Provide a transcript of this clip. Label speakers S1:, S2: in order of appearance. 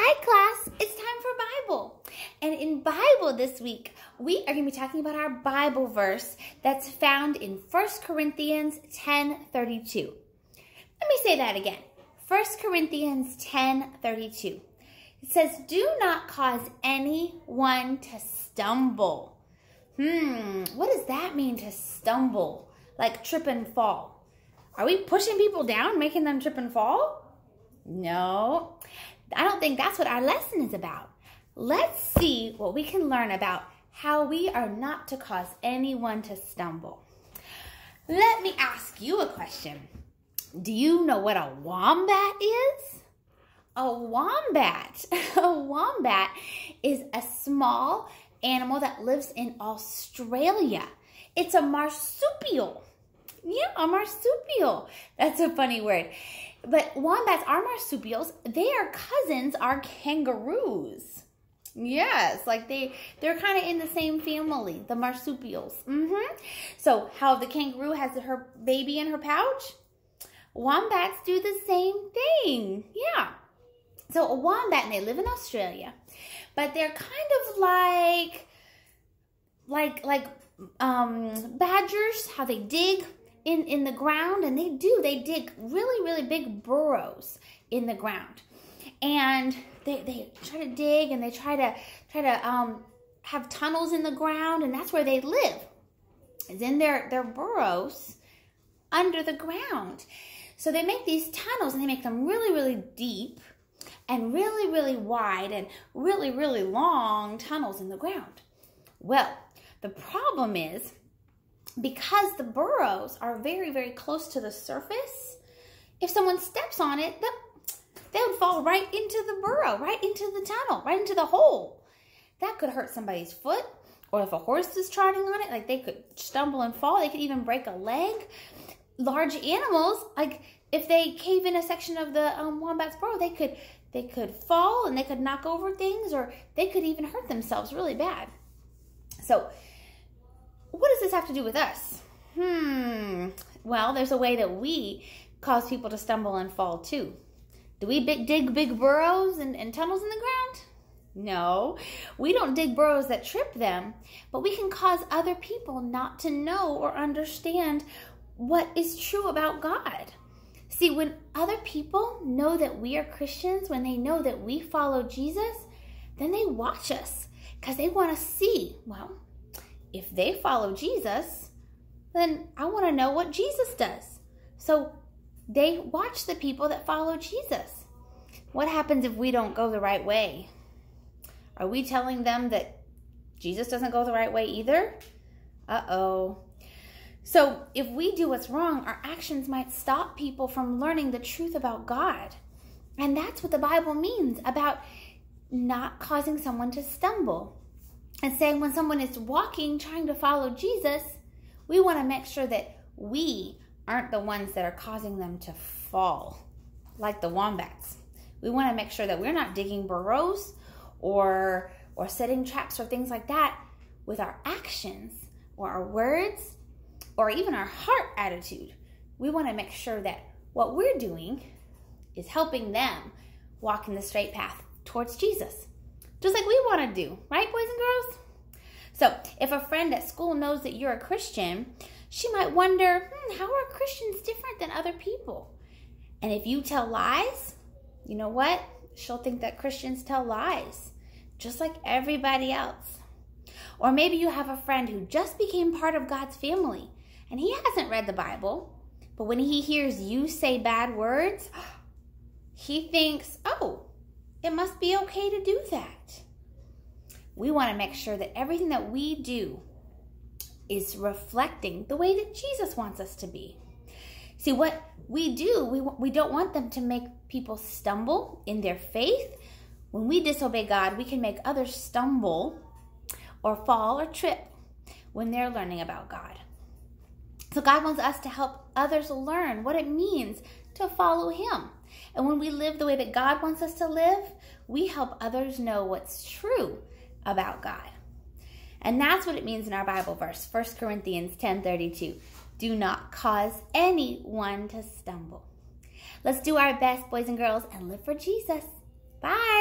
S1: Hi class, it's time for Bible. And in Bible this week, we are going to be talking about our Bible verse that's found in 1 Corinthians 10:32. Let me say that again. 1 Corinthians 10:32. It says, "Do not cause anyone to stumble." What does that mean, to stumble? Like trip and fall. Are we pushing people down, making them trip and fall? No, I don't think that's what our lesson is about. Let's see what we can learn about how we are not to cause anyone to stumble. Let me ask you a question. Do you know what a wombat is? A wombat is a small animal that lives in Australia. It's a marsupial. Yeah, a marsupial. That's a funny word. But wombats are marsupials. Their cousins are kangaroos. Yes, like they're kind of in the same family, the marsupials. So how the kangaroo has her baby in her pouch, wombats do the same thing. Yeah. So a wombat, and they live in Australia, but they're kind of like badgers, how they dig in the ground, and they dig really big burrows in the ground, and they try to dig, and they try to have tunnels in the ground, and that's where they live, is in their burrows under the ground. So they make these tunnels, and they make them really deep and really wide and really long tunnels in the ground. Well, the problem is, because the burrows are very close to the surface, if someone steps on it, they would fall right into the burrow, right into the tunnel, right into the hole. That could hurt somebody's foot, or if a horse is trotting on it, like they could stumble and fall. They could even break a leg. Large animals, like if they cave in a section of the wombat's burrow, they could fall and they could knock over things, or they could even hurt themselves really bad. So what does this have to do with us? Well, there's a way that we cause people to stumble and fall too. Do we dig big burrows and tunnels in the ground? No, we don't dig burrows that trip them, but we can cause other people not to know or understand what is true about God. See, when other people know that we are Christians, when they know that we follow Jesus, then they watch us because they want to see, well, if they follow Jesus, then I want to know what Jesus does. So they watch the people that follow Jesus. What happens if we don't go the right way? Are we telling them that Jesus doesn't go the right way either? Uh-oh. So if we do what's wrong, our actions might stop people from learning the truth about God. And that's what the Bible means about not causing someone to stumble. And saying when someone is walking, trying to follow Jesus, we want to make sure that we aren't the ones that are causing them to fall, like the wombats. We want to make sure that we're not digging burrows or setting traps or things like that with our actions or our words or even our heart attitude. We want to make sure that what we're doing is helping them walk in the straight path towards Jesus. Just like we want to do, right, boys and girls? So if a friend at school knows that you're a Christian, she might wonder, how are Christians different than other people? And if you tell lies, you know what? She'll think that Christians tell lies, just like everybody else. Or maybe you have a friend who just became part of God's family, and he hasn't read the Bible, but when he hears you say bad words, he thinks, oh, it must be okay to do that. We want to make sure that everything that we do is reflecting the way that Jesus wants us to be. See, what we do, we don't want them to make people stumble in their faith. When we disobey God, we can make others stumble or fall or trip when they're learning about God. So God wants us to help others learn what it means to follow Him. And when we live the way that God wants us to live, we help others know what's true about God. And that's what it means in our Bible verse, 1 Corinthians 10:32. Do not cause anyone to stumble. Let's do our best, boys and girls, and live for Jesus. Bye.